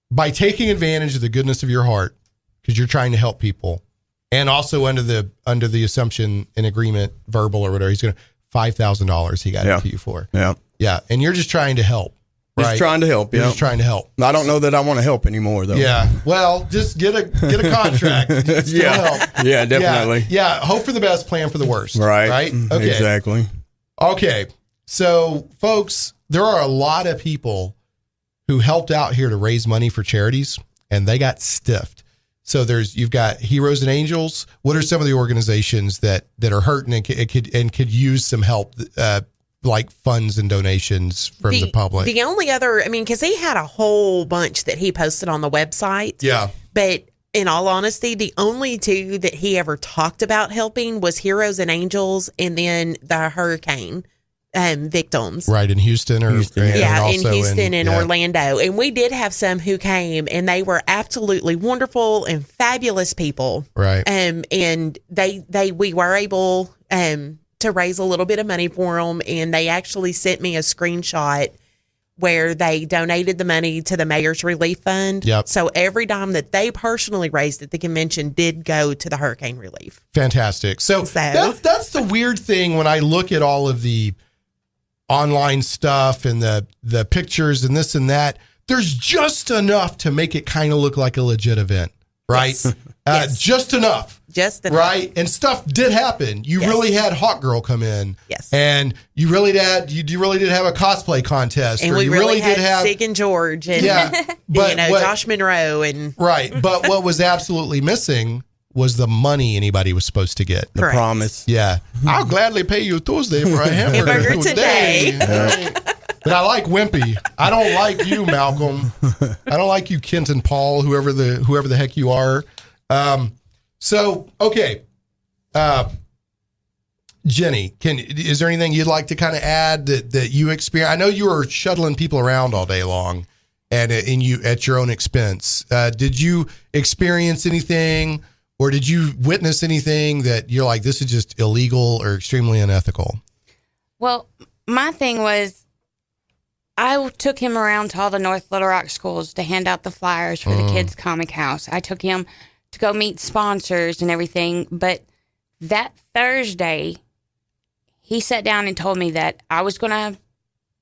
By taking advantage of the goodness of your heart, because you're trying to help people, and also under the assumption and agreement, verbal or whatever, he's going to $5,000 he got into you for. Yeah. Yeah. And you're just trying to help. Right? Just trying to help. Yeah. Just trying to help. I don't know that I want to help anymore though. Yeah. Well, just get a contract. Still help. Yeah, definitely. Yeah. Hope for the best, plan for the worst. Right. Okay. Exactly. Okay. So folks, there are a lot of people who helped out here to raise money for charities and they got stiffed. So you've got Heroes and Angels. What are some of the organizations that are hurting and could use some help, like funds and donations from the public? The only other, because he had a whole bunch that he posted on the website. Yeah. But in all honesty, the only two that he ever talked about helping was Heroes and Angels and then the hurricane victims. Right, in Houston. In Houston and Orlando. And we did have some who came and they were absolutely wonderful and fabulous people. Right. And we were able to raise a little bit of money for them. And they actually sent me a screenshot where they donated the money to the Mayor's Relief Fund. Yep. So every dime that they personally raised at the convention did go to the hurricane relief. Fantastic. So that's the weird thing when I look at all of the online stuff and the pictures and this and that. There's just enough to make it kind of look like a legit event, right? Yes. Yes. Just enough. Just enough. Right? And stuff did happen. You really had Hot Girl come in. Yes. And you really did have a cosplay contest. And we really did have Sig and George and but Josh Monroe and right. But what was absolutely missing was the money anybody was supposed to get. The promise. Yeah. I'll gladly pay you Tuesday for a hamburger today. But I like Wimpy. I don't like you, Malcolm. I don't like you, Kenton, Paul, whoever the heck you are. So, okay. Jenny, is there anything you'd like to kind of add that you experience? I know you were shuttling people around all day long and you at your own expense. Did you experience anything or did you witness anything that you're like, this is just illegal or extremely unethical? Well, my thing was, I took him around to all the North Little Rock schools to hand out the flyers for the kids' comic house. I took him to go meet sponsors and everything. But that Thursday, he sat down and told me that I was going to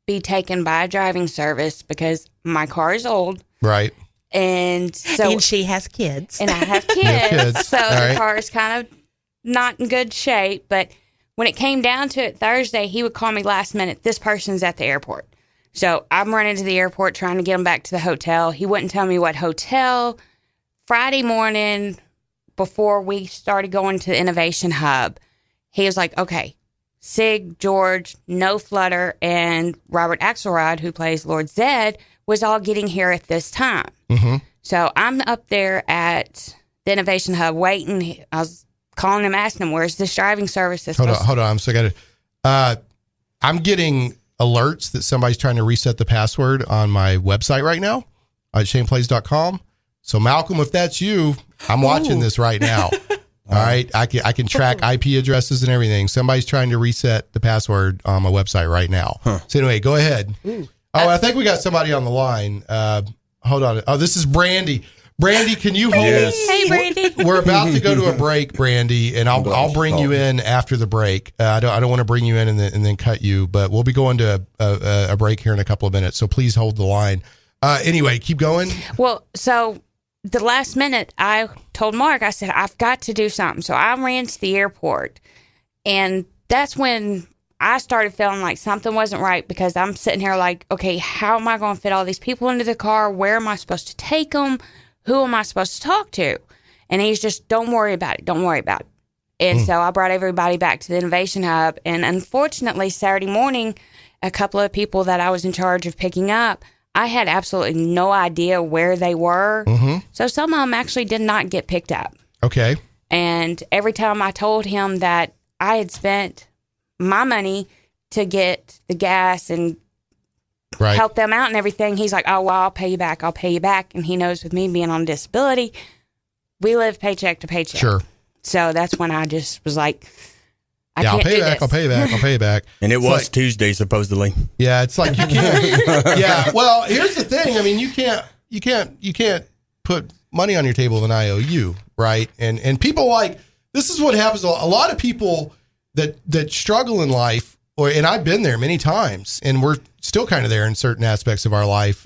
be taken by a driving service because my car is old. Right. And she has kids. And I have kids. So the car is kind of not in good shape. But when it came down to it Thursday, he would call me last minute. This person's at the airport. So I'm running to the airport trying to get him back to the hotel. He wouldn't tell me what hotel. Friday morning, before we started going to the Innovation Hub, he was like, okay, Sig, George, No Flutter, and Robert Axelrod, who plays Lord Zed, was all getting here at this time. Mm-hmm. So I'm up there at the Innovation Hub waiting. I was calling him, asking him, where's this driving service? Hold on. I'm so got it. I'm getting alerts that somebody's trying to reset the password on my website right now at shaneplays.com. So Malcolm, if that's you, I'm watching this right now. All right. I can track IP addresses and everything. Somebody's trying to reset the password on my website right now. Huh. So anyway, go ahead. I think we got somebody on the line. Hold on. Oh, this is Brandy. Brandy, can you hold? Yes. Hey, Brandy. We're about to go to a break, Brandy, and I'll bring you in after the break. I don't want to bring you in and then cut you, but we'll be going to a break here in a couple of minutes. So please hold the line. Anyway, keep going. Well, so the last minute, I told Mark, I said, I've got to do something. So I ran to the airport, and that's when I started feeling like something wasn't right because I'm sitting here like, okay, how am I going to fit all these people into the car? Where am I supposed to take them? Who am I supposed to talk to? And he's just, don't worry about it. Don't worry about it. And so I brought everybody back to the Innovation Hub. And unfortunately, Saturday morning, a couple of people that I was in charge of picking up, I had absolutely no idea where they were. Mm-hmm. So some of them actually did not get picked up. Okay. And every time I told him that I had spent my money to get the gas and help them out and everything, he's like, oh, well, I'll pay you back. I'll pay you back. And he knows with me being on disability, we live paycheck to paycheck. Sure. So that's when I just was like, I'll pay you back. And it was Tuesday, supposedly. Yeah, it's like you can't. Yeah. Well, here's the thing. I mean, you can't put money on your table with an IOU, right? And people like, this is what happens. A lot of people that struggle in life, and I've been there many times, and we're still kind of there in certain aspects of our life.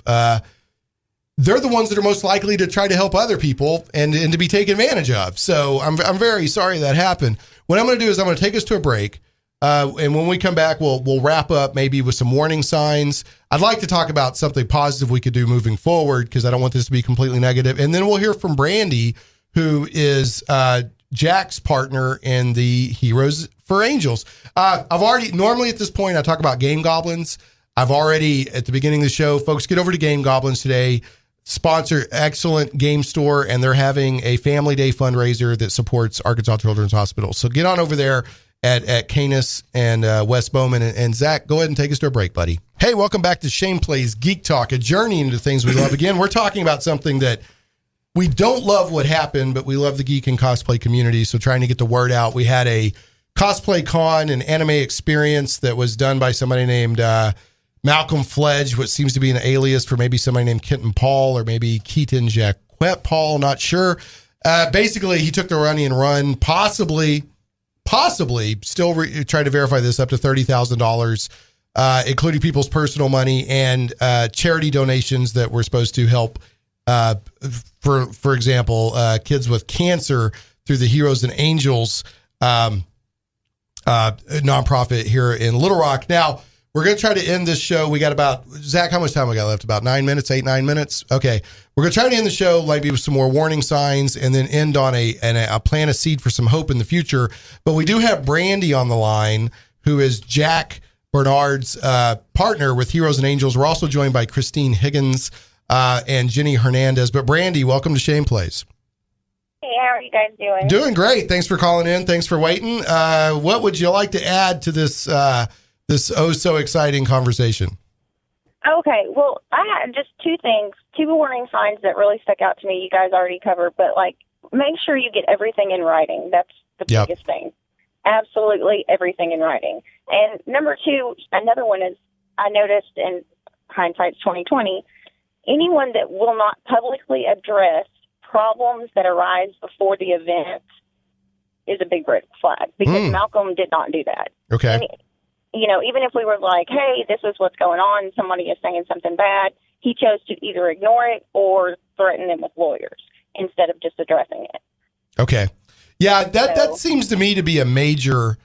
They're the ones that are most likely to try to help other people and to be taken advantage of. So I'm very sorry that happened. What I'm going to do is I'm going to take us to a break. And when we come back, we'll wrap up maybe with some warning signs. I'd like to talk about something positive we could do moving forward because I don't want this to be completely negative. And then we'll hear from Brandy, who is Jack's partner in the Heroes for Angels. Normally at this point, I talk about Game Goblins. I've already, at the beginning of the show, folks, get over to Game Goblins today. Sponsor, excellent game store, and they're having a Family Day fundraiser that supports Arkansas Children's Hospital. So get on over there at Canis and West Bowman. And Zach, go ahead and take us to a break, buddy. Hey, welcome back to Shane Plays Geek Talk, a journey into things we love. Again, we're talking about something that we don't love what happened, but we love the geek and cosplay community. So trying to get the word out. We had a Cosplay Con, an anime experience that was done by somebody named Malcolm Fledge, what seems to be an alias for maybe somebody named Kenton Paul or maybe Keaton Jacquet Paul, not sure. Basically, he took the Runny and Run, possibly, still trying to verify this, up to $30,000, including people's personal money and charity donations that were supposed to help, for example, kids with cancer through the Heroes and Angels nonprofit here in Little Rock. Now, we're going to try to end this show. We got about, Zach, how much time we got left? About 9 minutes, 9 minutes? Okay. We're going to try to end the show, maybe with some more warning signs, and then end on a plant a seed for some hope in the future. But we do have Brandy on the line, who is Jack Bernard's partner with Heroes and Angels. We're also joined by Christine Higgins and Jenny Hernandez. But Brandy, welcome to Shane Plays. Hey, how are you guys doing? Doing great. Thanks for calling in. Thanks for waiting. What would you like to add to this this oh so exciting conversation? Okay, well, I had just two things, two warning signs that really stuck out to me. You guys already covered, but make sure you get everything in writing. That's the biggest thing. Absolutely everything in writing. And number two, another one is, I noticed in hindsight's 2020, anyone that will not publicly address problems that arise before the event is a big red flag, because Malcolm did not do that. Okay. And, even if we were like, hey, this is what's going on, somebody is saying something bad, he chose to either ignore it or threaten them with lawyers instead of just addressing it. Okay. Yeah, that seems to me to be a major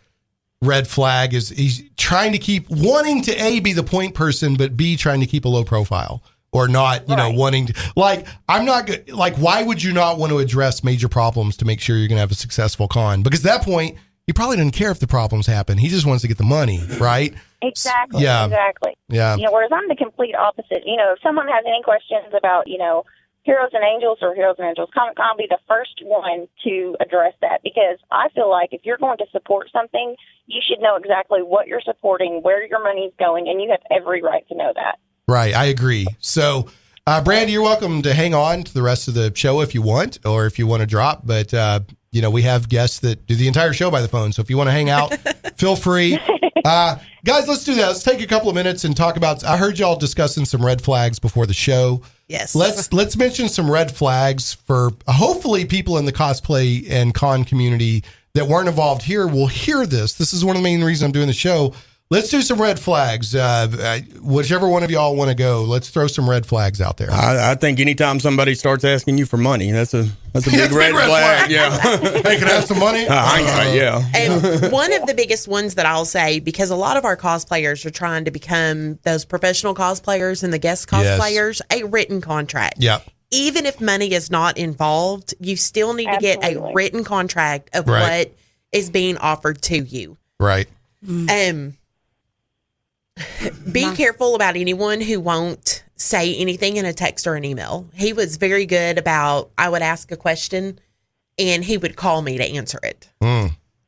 red flag, is he's trying to keep wanting to A, be the point person, but B, trying to keep a low profile. Or not, wanting to, I'm not good. Why would you not want to address major problems to make sure you're going to have a successful con? Because at that point, he probably doesn't care if the problems happen. He just wants to get the money, right? Exactly. Yeah. Exactly. Yeah. Whereas I'm the complete opposite. If someone has any questions about, Heroes and Angels or Heroes and Angels Comic Con, I'll be the first one to address that, because I feel like if you're going to support something, you should know exactly what you're supporting, where your money's going, and you have every right to know that. Right. I agree. So, Brandy, you're welcome to hang on to the rest of the show if you want, or if you want to drop. But, we have guests that do the entire show by the phone. So if you want to hang out, feel free. Guys, let's do that. Let's take a couple of minutes and talk about, I heard y'all discussing some red flags before the show. Yes. Let's mention some red flags for hopefully people in the cosplay and con community that weren't involved here will hear this. This is one of the main reasons I'm doing the show. Let's do some red flags. Whichever one of y'all want to go, let's throw some red flags out there. I think anytime somebody starts asking you for money, that's a big red flag. Yeah. Hey, can I have some money? Hindsight, yeah. And one of the biggest ones that I'll say, because a lot of our cosplayers are trying to become those professional cosplayers and the guest cosplayers, a written contract. Yep. Even if money is not involved, you still need to get a written contract of what is being offered to you. Right. Be careful about anyone who won't say anything in a text or an email. He was very good about, I would ask a question and he would call me to answer it.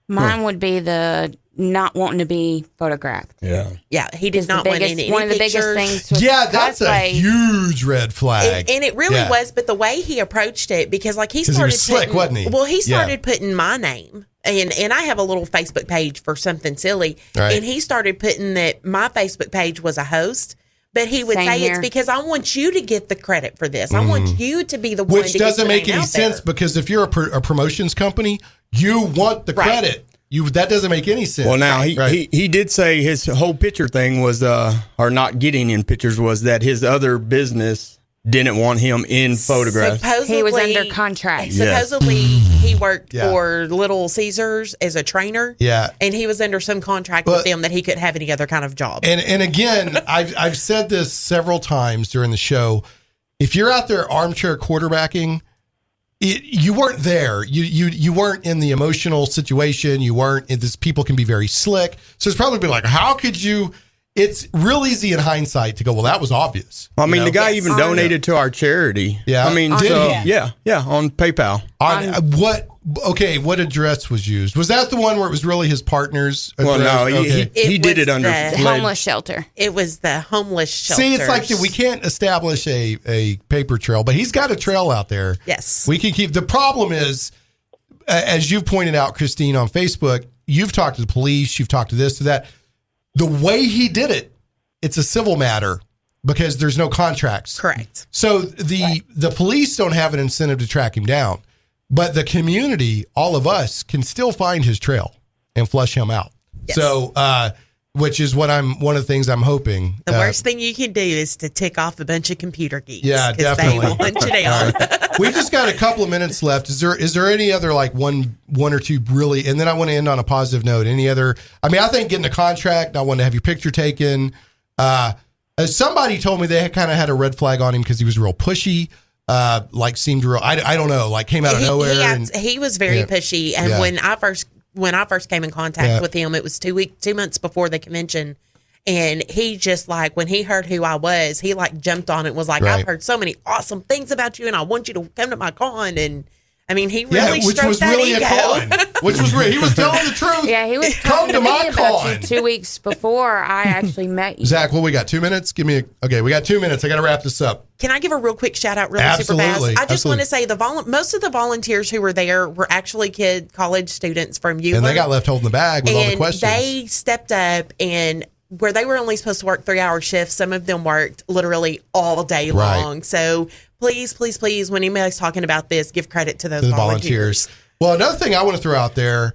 Mine would be the not wanting to be photographed. Yeah, he did not want any one of the pictures. biggest things. Yeah, that's a huge red flag. And it really was, but the way he approached it, because he started he was slick, wasn't he? Well, he started putting my name. And I have a little Facebook page for something silly. Right. And he started putting that my Facebook page was a host. But he would say it's because I want you to get the credit for this. I want you to be the one. Which doesn't make any sense, because if you're a promotions company, you want the credit. That doesn't make any sense. Well, now he did say his whole picture thing was, or not getting in pictures, was that his other business didn't want him in photographs. Supposedly, he was under contract. Supposedly, he worked for Little Caesars as a trainer. Yeah. And he was under some contract with them that he couldn't have any other kind of job. And again, I've said this several times during the show. If you're out there armchair quarterbacking, you weren't there. You weren't in the emotional situation. You weren't in this. People can be very slick. So it's probably been like, how could you? It's real easy in hindsight to go, well, that was obvious. I mean, the guy even donated to our charity. Yeah. I mean, on PayPal. What address was used? Was that the one where it was really his partner's address? Well, no, he did it under the homeless shelter. It was the homeless shelter. See, it's like we can't establish a paper trail, but he's got a trail out there. Yes. We can keep. The problem is, as you pointed out, Christine, on Facebook, you've talked to the police, you've talked to this, to that. The way he did it, it's a civil matter because there's no contracts. Correct. So the police don't have an incentive to track him down, but the community, all of us, can still find his trail and flush him out. Yes. So, which is one of the things I'm hoping. The worst thing you can do is to tick off a bunch of computer geeks. Yeah, definitely. They will hunt you down. Right. We just got a couple of minutes left. Is there any other like one or two really? And then I want to end on a positive note. Any other? I mean, I think getting a contract. I want to have your picture taken. Somebody told me they kind of had a red flag on him because he was real pushy. Like seemed real. I don't know. Like came out of nowhere. He was very pushy. And when I first came in contact with him, it was 2 months before the convention. And he just like, when he heard who I was, he like jumped on it and was like, I've heard so many awesome things about you and I want you to come to my con. And I mean, he really stroked that ego. Which was real. He was telling the truth. Yeah, he was come to my con. You 2 weeks before I actually met you. Zach, we got 2 minutes? Okay, we got 2 minutes. I got to wrap this up. Can I give a real quick shout out super fast? I just want to say most of the volunteers who were there were actually college students from UW. And they got left holding the bag with all the questions. They stepped up and where they were only supposed to work 3-hour shifts, some of them worked literally all day long. So please, when anybody's talking about this, give credit to those volunteers. Well, another thing I want to throw out there,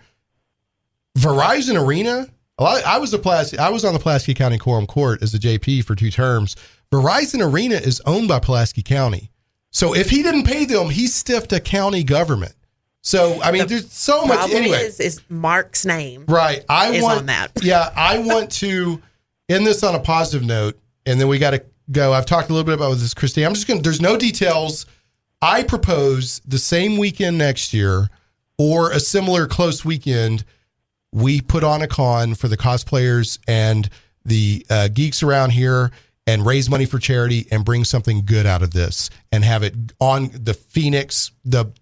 Verizon Arena. I was on the Pulaski County Quorum Court as a JP for 2 terms. Verizon Arena is owned by Pulaski County. So if he didn't pay them, he stiffed a county government. So, I mean, there's so much. Anyway, is Mark's name. Right. On that. Yeah. I want to end this on a positive note, and then we got to go. I've talked a little bit about this, Christine. There's no details. I propose the same weekend next year or a similar close weekend, we put on a con for the cosplayers and the geeks around here and raise money for charity and bring something good out of this and have it on the Phoenix, the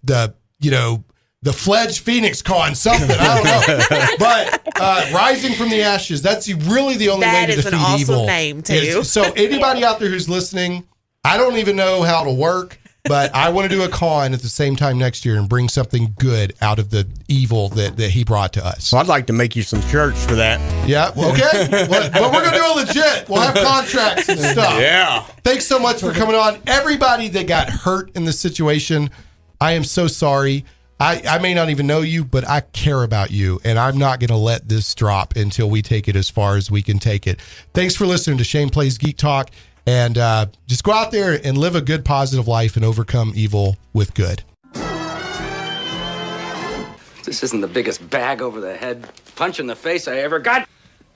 Fledge Phoenix Con, something, I don't know. But Rising from the Ashes, that's really the only way to defeat evil. That is an awesome name, too. So anybody out there who's listening, I don't even know how it'll work, but I want to do a con at the same time next year and bring something good out of the evil that he brought to us. Well, I'd like to make you some shirts for that. Yeah, okay. But we're going to do it legit. We'll have contracts and stuff. Yeah. Thanks so much for coming on. Everybody that got hurt in this situation, I am so sorry. I may not even know you, but I care about you, and I'm not going to let this drop until we take it as far as we can take it. Thanks for listening to Shane Plays Geek Talk, and just go out there and live a good, positive life and overcome evil with good. This isn't the biggest bag over the head punch in the face I ever got.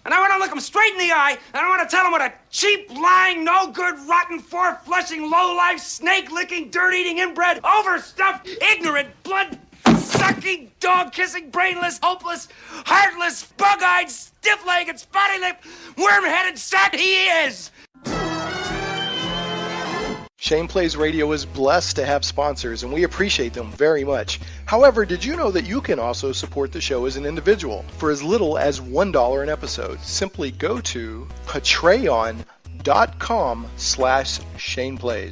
And I want to look him straight in the eye, and I want to tell him what a cheap, lying, no-good, rotten, four-flushing, low-life, snake-licking, dirt-eating, inbred, overstuffed, ignorant, blood-sucking, dog-kissing, brainless, hopeless, heartless, bug-eyed, stiff-legged, spotty-lipped, worm-headed sack he is! Shane Plays Radio is blessed to have sponsors, and we appreciate them very much. However, did you know that you can also support the show as an individual for as little as $1 an episode? Simply go to patreon.com/ShanePlays.